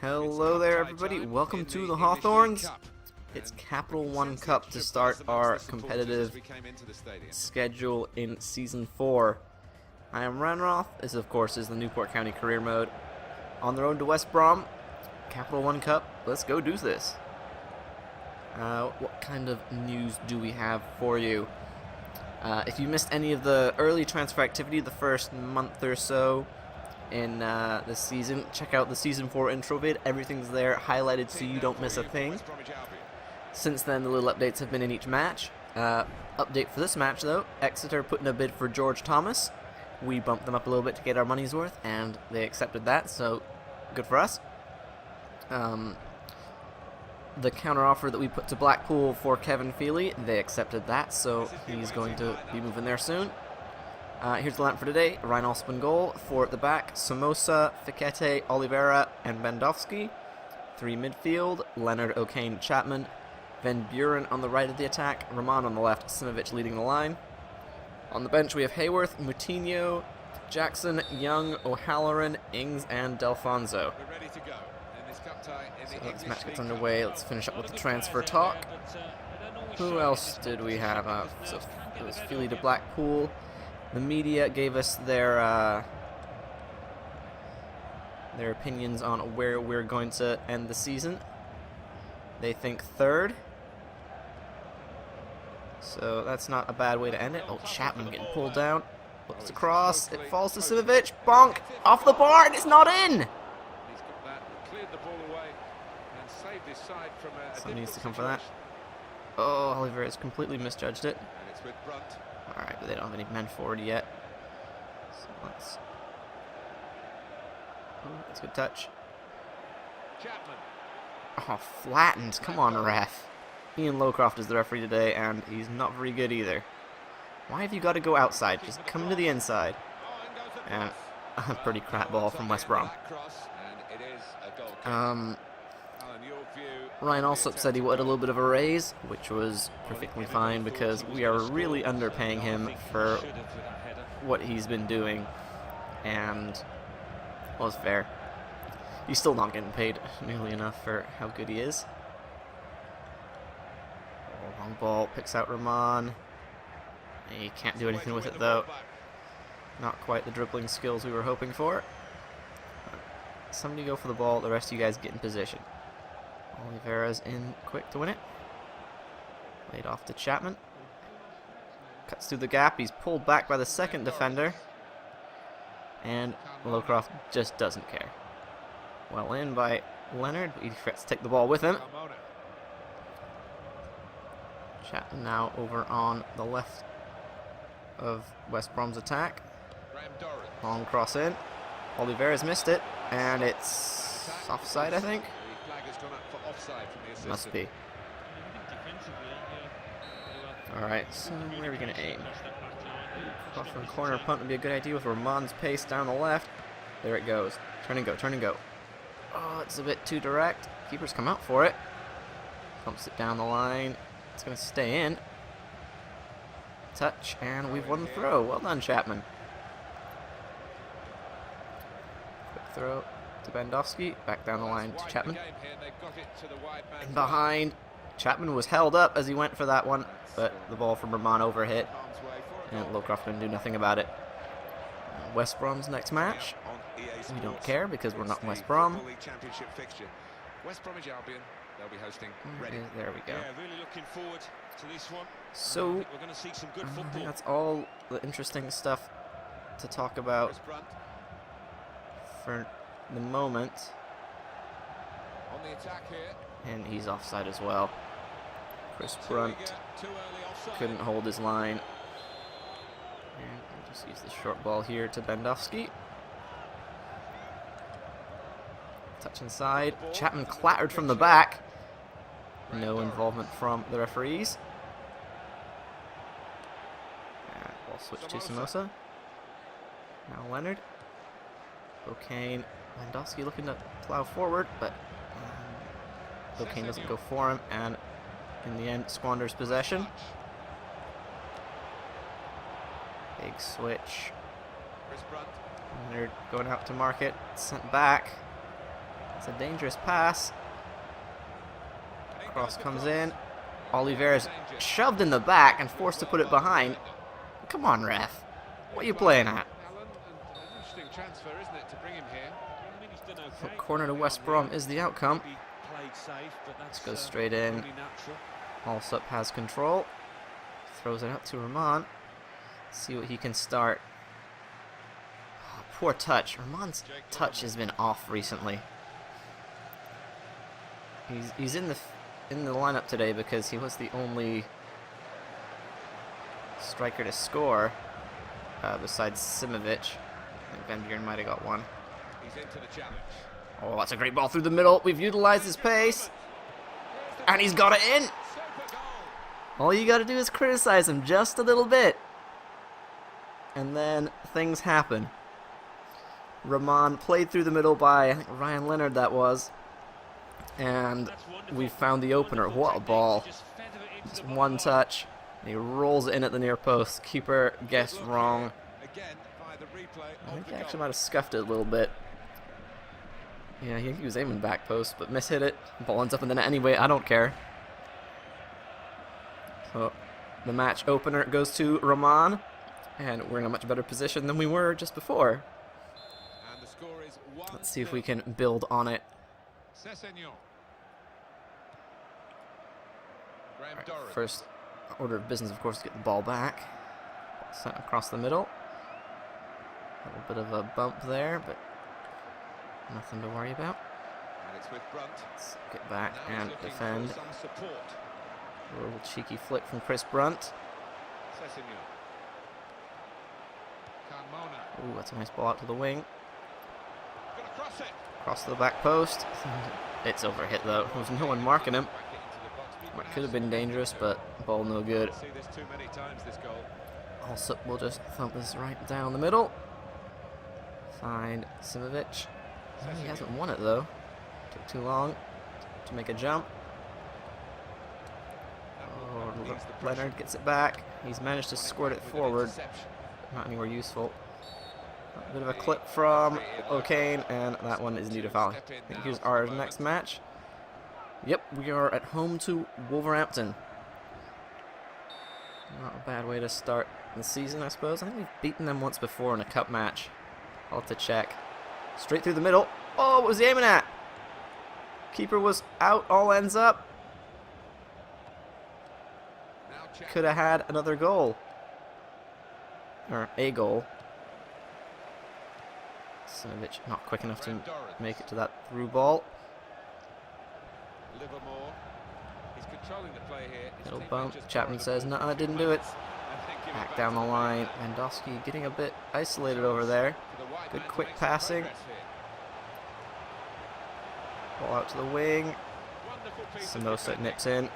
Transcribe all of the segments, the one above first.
Hello there, everybody. Welcome to the Hawthorns. It's Capital One Cup to start our competitive schedule in Season 4. I am Ranroth. This, of course, is the Newport County Career Mode. On the road to West Brom, Capital One Cup. Let's go do this. What kind of news do we have for you? If you missed any of the early transfer activity the first month or so in this season, check out the Season 4 intro vid. Everything's there highlighted so you don't miss a thing. Since then, the little updates have been in each match. Update for this match, though, Exeter put in a bid for George Thomas. We bumped them up a little bit to get our money's worth, and they accepted that, so good for us. The counter-offer that we put to Blackpool for Kevin Feely, they accepted that, so he's going to be moving there soon. Here's the lineup for today. Ryan Alspan goal. 4 at the back. Somoza, Fiquete, Oliveira, and Bendowski. 3 midfield. Leonard, O'Kane, Chapman. Van Buren on the right of the attack. Roman on the left. Simovic leading the line. On the bench we have Hayworth, Moutinho, Jackson, Young, O'Halloran, Ings, and Delfonso. So this match gets underway. Let's finish up with the transfer talk. Who else did we have? So it was Feely to Blackpool. The media gave us their opinions on where we're going to end the season. They think 3rd. So that's not a bad way to end it. Oh, Chapman getting pulled down. Looks across. It falls to Simovic. Bonk! Off the bar, and it's not in! Somebody needs to come for that. Oh, Oliver has completely misjudged it. Alright, but they don't have any men forward yet. So let's... Oh, that's a good touch. Oh, flattened. Come on, ref. Ian Lowcroft is the referee today, and he's not very good either. Why have you got to go outside? Just come to the inside. And a pretty crap ball from West Brom. Ryan also said he wanted a little bit of a raise, which was perfectly fine because we are really underpaying him for what he's been doing, and well, it's fair. He's still not getting paid nearly enough for how good he is. Oh, long ball, picks out Roman. He can't do anything with it though. Not quite the dribbling skills we were hoping for. Somebody go for the ball, the rest of you guys get in position. Oliveira's in quick to win it. Laid off to Chapman. Cuts through the gap. He's pulled back by the second defender. And Lowcroft just doesn't care. Well in by Leonard. He forgets to take the ball with him. Chapman now over on the left of West Brom's attack. Long cross in. Oliveira's missed it. And it's offside, I think. Must be. Alright, so where are we going to aim? Cross from corner punt would be a good idea with Roman's pace down the left. There it goes. Turn and go, turn and go. Oh, it's a bit too direct. Keeper's come out for it. Pumps it down the line. It's going to stay in. Touch, and we've won the throw. Well done, Chapman. Quick throw to Bendowski, back down the line to Chapman. And behind, Chapman was held up as he went for that one, but the ball from Roman overhit, and Lowcroft didn't do nothing about it. West Brom's next match, we don't care because we're not West Brom. There we go. So, I think that's all the interesting stuff to talk about for the moment. And he's offside as well. Chris Brunt couldn't hold his line. And we'll just use the short ball here to Bendowski. Touch inside. Chapman clattered from the back. No involvement from the referees. And ball switch to Somoza. Now Leonard. O'Kane. Bendowski looking to plow forward, but O'Kane doesn't go for him, and in the end squanders possession. Big switch. Leonard going out to mark it. Sent back. It's a dangerous pass. Cross comes in. Oliveira's shoved in the back and forced to put it behind. Come on, ref. What are you playing at? Corner to West Brom is the outcome. Let's go straight in. Allsup has control. Throws it out to Rahman. See what he can start. Oh, poor touch. Rahman's touch has been off recently. He's in the lineup today because he was the only striker to score besides Simovic. I think Van Buren might have got one. He's into the challenge. Oh, that's a great ball through the middle. We've utilized his pace. And he's got it in. All you got to do is criticize him just a little bit. And then things happen. Rahman played through the middle by, I think, Ryan Leonard that was. And we found the opener. What a ball. Just one touch. And he rolls it in at the near post. Keeper guessed wrong. I think he actually might have scuffed it a little bit. Yeah, he was aiming back post, but mishit it. Ball ends up in the net anyway. I don't care. So the match opener goes to Rahman, and we're in a much better position than we were just before. Let's see if we can build on it. Right, first order of business, of course, to get the ball back. Sent across the middle. A little bit of a bump there, but nothing to worry about. Let's get back and defend. A little cheeky flick from Chris Brunt. Ooh, that's a nice ball out to the wing. Cross to the back post. It's overhit though. There was no one marking him. It could have been dangerous, but ball no good. Also, we'll just thump this right down the middle. Find Simovic. He hasn't won it though. Took too long to make a jump. Oh, Leonard gets it back. He's managed to squirt it forward. Not anywhere useful. A bit of a clip from O'Kane, and that one is indeed a foul. I think here's our next match. Yep, we are at home to Wolverhampton. Not a bad way to start the season, I suppose. I think we've beaten them once before in a cup match. I'll have to check. Straight through the middle. Oh, what was he aiming at? Keeper was out, all ends up. Could have had another goal. Or a goal. Simovic not quick enough to make it to that through ball. Little bump. Chapman says, no, I didn't do it. Back down the line. Vandowski getting a bit isolated over there. Good quick passing. Ball out to the wing. Samosa nips in.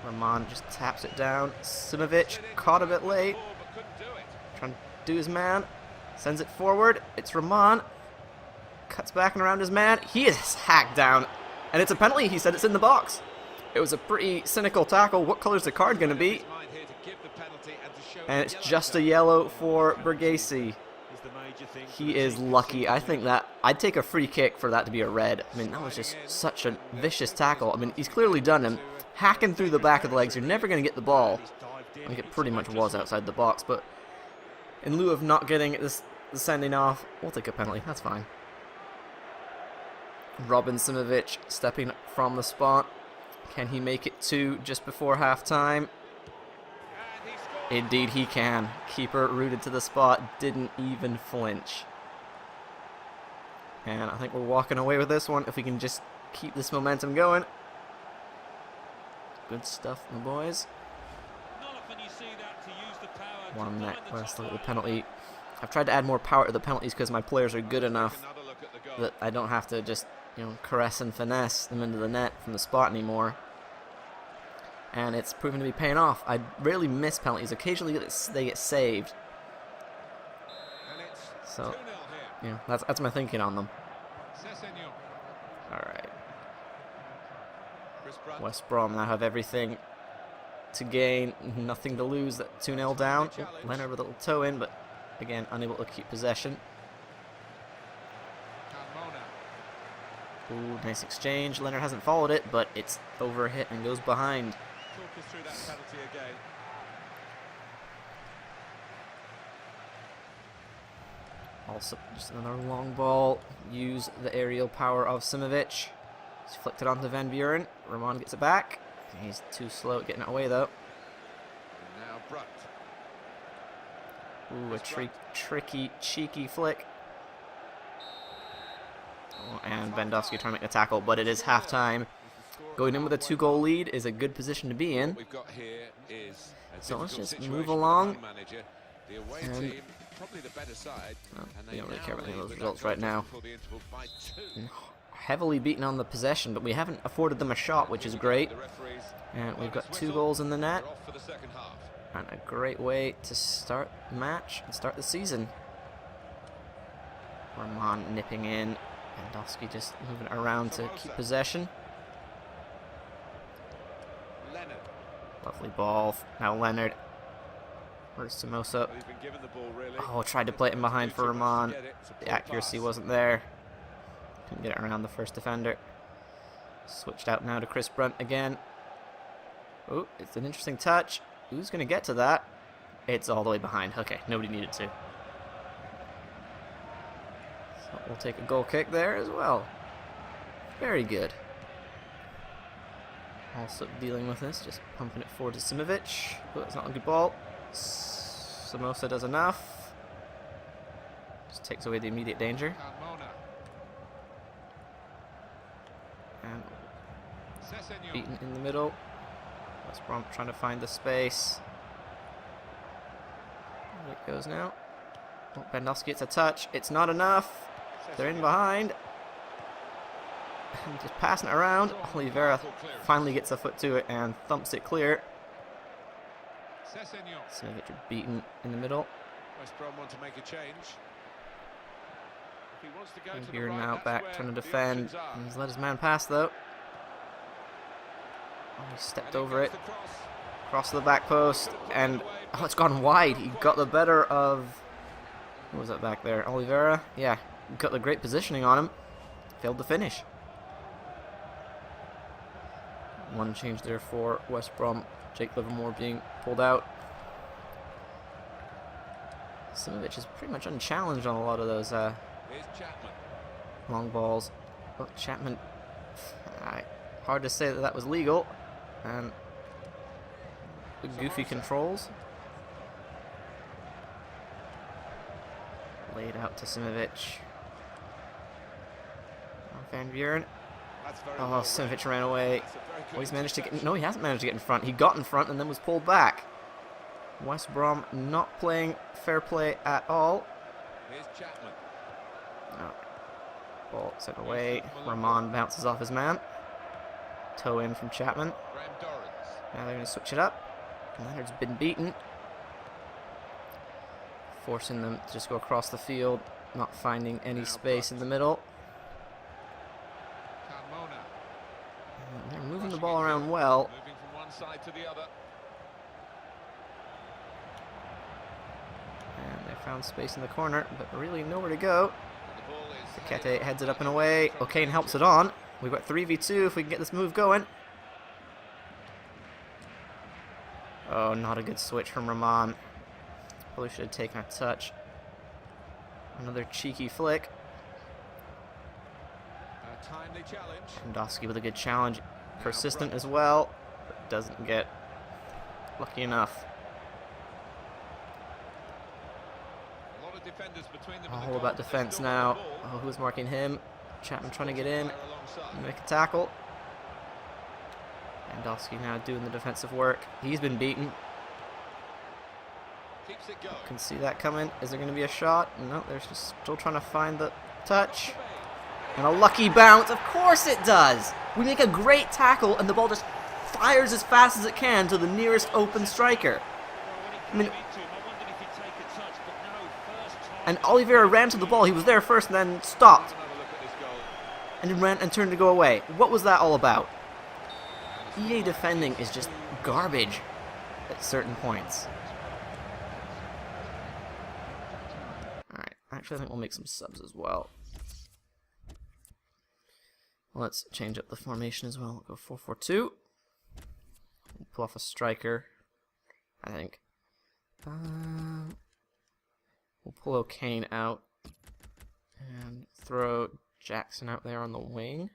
Rahman just taps it down. Simovic caught a bit late. Trying to do his man. Sends it forward. It's Rahman. Cuts back and around his man. He is hacked down. And it's a penalty. He said it's in the box. It was a pretty cynical tackle. What color is the card going to be? And it's just a yellow for Bergesi. He is lucky. I think that I'd take a free kick for that to be a red. I mean, that was just such a vicious tackle. I mean, he's clearly done him. Hacking through the back of the legs. You're never going to get the ball. I think it pretty much was outside the box. But in lieu of not getting the sending off, we'll take a penalty. That's fine. Robin Simovic stepping from the spot. Can he make it to just before halftime? Indeed he can. Keeper rooted to the spot, didn't even flinch. And I think we're walking away with this one if we can just keep this momentum going. Good stuff, my boys. 1 net. Let's look at the penalty. I've tried to add more power to the penalties because my players are good enough that I don't have to just, caress and finesse them into the net from the spot anymore. And it's proven to be paying off. I rarely miss penalties. Occasionally they get saved. So, that's my thinking on them. Alright. West Brom now have everything to gain, nothing to lose. That 2-0 down. Leonard with a little toe in, but again, unable to keep possession. Ooh, nice exchange. Leonard hasn't followed it, but it's overhit and goes behind. Talk us through that penalty again. Also, just another long ball. Use the aerial power of Simovic. He's flicked it onto Van Buren. Ramon gets it back. He's too slow at getting it away, though. And now Brunt. Ooh, a tricky, cheeky flick. Oh, and Bendowski trying to make the tackle, but it is halftime. Going in with a 2-goal lead is a good position to be in. So let's just move along. And probably the better side, we don't really care about any of those results right now. Heavily beaten on the possession, but we haven't afforded them a shot, which is great. And we've got 2 goals in the net. And a great way to start the match and start the season. Ramon nipping in. Bendowski just moving around to keep possession. Lovely ball. Now Leonard. Where's Samosa? Oh, tried to play it in behind for Ramon. The accuracy wasn't there. Couldn't get it around the first defender. Switched out now to Chris Brunt again. Oh, it's an interesting touch. Who's going to get to that? It's all the way behind. Okay, nobody needed to. So we'll take a goal kick there as well. Very good. Also dealing with this, just pumping it forward to Simovic. Oh, it's not a good ball. Samosa does enough. Just takes away the immediate danger. And beaten in the middle. West Brom trying to find the space. There it goes now. Oh, Bendowski gets a touch. It's not enough. They're in behind. And just passing it around. Oliveira finally gets a foot to it and thumps it clear. Simovic beaten in the middle. West Brom want to make a change. He wants to go to the Here right, now back trying to defend. He's let his man pass though. Oh, he stepped over it. Across the back post. And oh, it's gone wide. He got the better of... Who was that back there? Oliveira? Yeah. Got the great positioning on him. Failed to finish. One change there for West Brom. Jake Livermore being pulled out. Simovic is pretty much unchallenged on a lot of those long balls. Oh, Chapman. Hard to say that that was legal. And the goofy controls. Laid out to Simovic. Van Buren. Oh, Simovic ran away. Oh, he's managed to get... No, he hasn't managed to get in front. He got in front and then was pulled back. West Brom not playing fair play at all. Oh. Ball sent away. Ramon bounces off his man. Toe in from Chapman. Now they're going to switch it up. Leonard's been beaten. Forcing them to just go across the field. Not finding any space in the middle. They're moving the ball around well. Moving from one side to the other. And they found space in the corner, but really nowhere to go. Sakete heads it up and away. O'Kane helps it on. We've got 3v2 if we can get this move going. Oh, not a good switch from Ramon. Probably should have taken a touch. Another cheeky flick. A timely challenge. Bendowski with a good challenge. Persistent as well, but doesn't get lucky enough. A lot of defenders between them. All about defense now. Oh, who's marking him? Chapman trying to get in. Make a tackle. Bendowski now doing the defensive work. He's been beaten. Keeps it going. Can see that coming. Is there going to be a shot? No, they're just still trying to find the touch. And a lucky bounce. Of course it does. We make a great tackle and the ball just fires as fast as it can to the nearest open striker. I mean, and Oliveira ran to the ball. He was there first and then stopped. And he ran and turned to go away. What was that all about? EA defending is just garbage at certain points. Alright, actually I think we'll make some subs as well. Let's change up the formation as well. We'll go 4-4-2. We'll pull off a striker, I think. We'll pull O'Kane out and throw Jackson out there on the wing.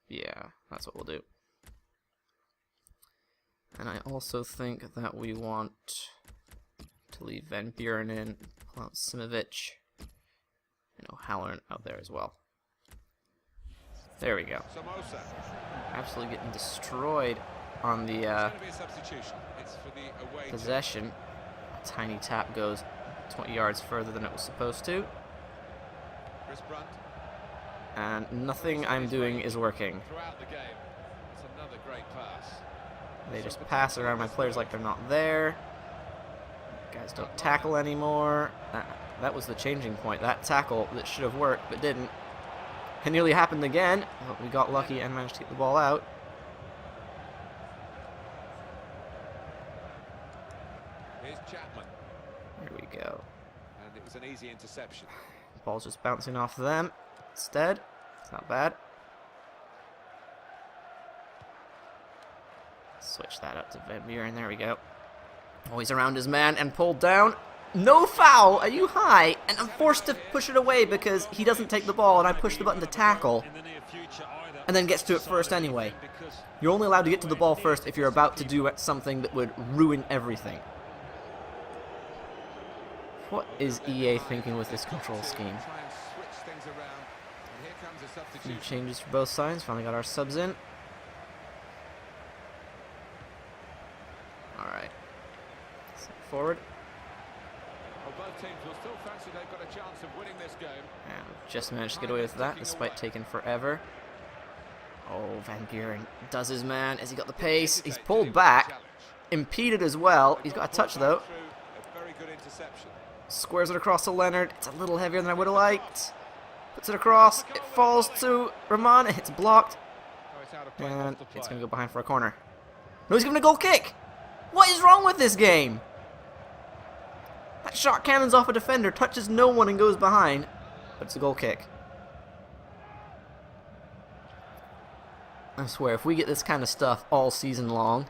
Yeah, that's what we'll do. And I also think that we want to leave Van Buren in, pull out Simovic, and O'Halloran out there as well. There we go. Absolutely getting destroyed on the possession. A tiny tap goes 20 yards further than it was supposed to. And nothing I'm doing is working. They just pass around my players like they're not there. Guys don't tackle anymore. That was the changing point. That tackle that should have worked but didn't. It nearly happened again, but we got lucky and managed to get the ball out. Here's Chapman. There we go. And it was an easy interception. Ball's just bouncing off them instead. It's not bad. Switch that up to Van Buren. There we go. Oh, he's around his man and pulled down. No foul! Are you high? And I'm forced to push it away because he doesn't take the ball and I push the button to tackle. And then gets to it first anyway. You're only allowed to get to the ball first if you're about to do something that would ruin everything. What is EA thinking with this control scheme? Few changes for both sides. Finally got our subs in. Alright. Forward. Both teams will still fancy they've got a chance of winning this game. And just managed to get away with that despite taking forever. Oh, Van Buren does his man. Has he got the pace? He's pulled back. Impeded as well. He's got a touch though. Squares it across to Leonard. It's a little heavier than I would have liked. Puts it across. It falls to Rahman. It hits blocked. And it's going to go behind for a corner. No, he's giving a goal kick. What is wrong with this game? That shot cannons off a defender, touches no one and goes behind. But it's a goal kick. I swear, if we get this kind of stuff all season long,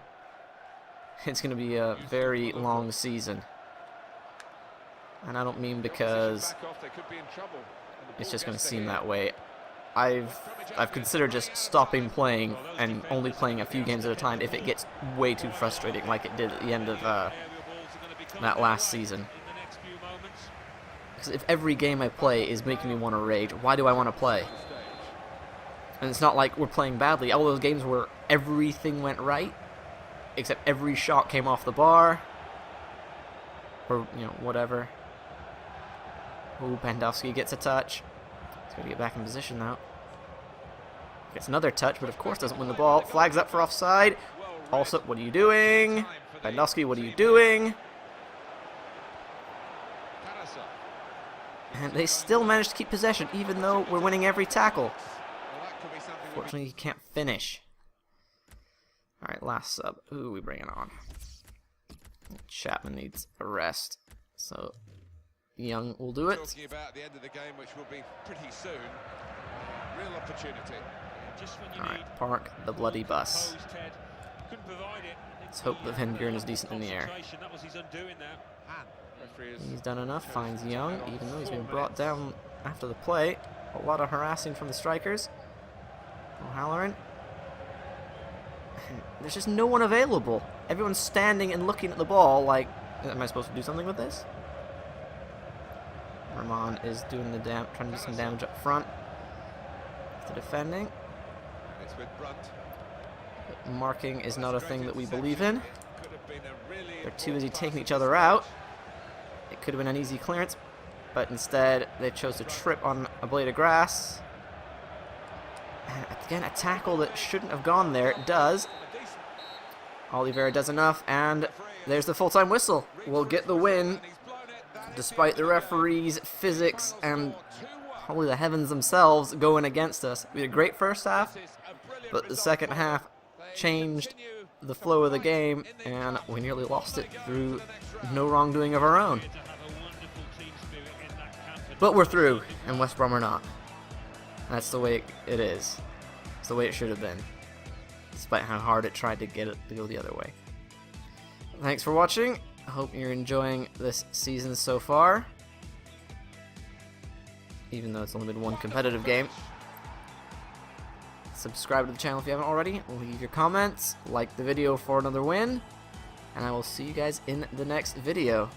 it's going to be a very long season. And I don't mean because it's just going to seem that way. I've considered just stopping playing and only playing a few games at a time if it gets way too frustrating like it did at the end of that last season. Because if every game I play is making me want to rage, why do I want to play? And it's not like we're playing badly. All those games where everything went right, except every shot came off the bar, or whatever. Ooh, Bandowski gets a touch. He's got to get back in position now. Gets another touch, but of course doesn't win the ball. Flags up for offside. Also, what are you doing? Bandowski, what are you doing? And they still manage to keep possession, even though we're winning every tackle. Fortunately, he can't finish. Alright, last sub. Who are we bringing on? Chapman needs a rest. So, Young will do it. Talking about the end of the game, which will be pretty soon. Real opportunity. Alright, park the bloody bus. Let's hope that Van Buren is decent in the air. He's done enough, finds Young, even though he's been brought down after the play. A lot of harassing from the strikers. O'Halloran. There's just no one available. Everyone's standing and looking at the ball like, am I supposed to do something with this? Rahman is doing the trying to do some damage up front. The defending. It's with Brunt. But marking is not a thing that we believe in. They're too busy taking each other out. It could have been an easy clearance, but instead they chose to trip on a blade of grass. And again, a tackle that shouldn't have gone there. It does. Oliveira does enough, and there's the full-time whistle. We'll get the win, despite the referees, physics, and probably the heavens themselves going against us. We had a great first half, but the second half changed the flow of the game, and we nearly lost it through no wrongdoing of our own. But we're through, and West Brom are not. That's the way it is. It's the way it should have been, despite how hard it tried to get it to go the other way. Thanks for watching. I hope you're enjoying this season so far, even though it's only been one competitive game. Subscribe to the channel if you haven't already. Leave your comments, like the video for another win, and I will see you guys in the next video.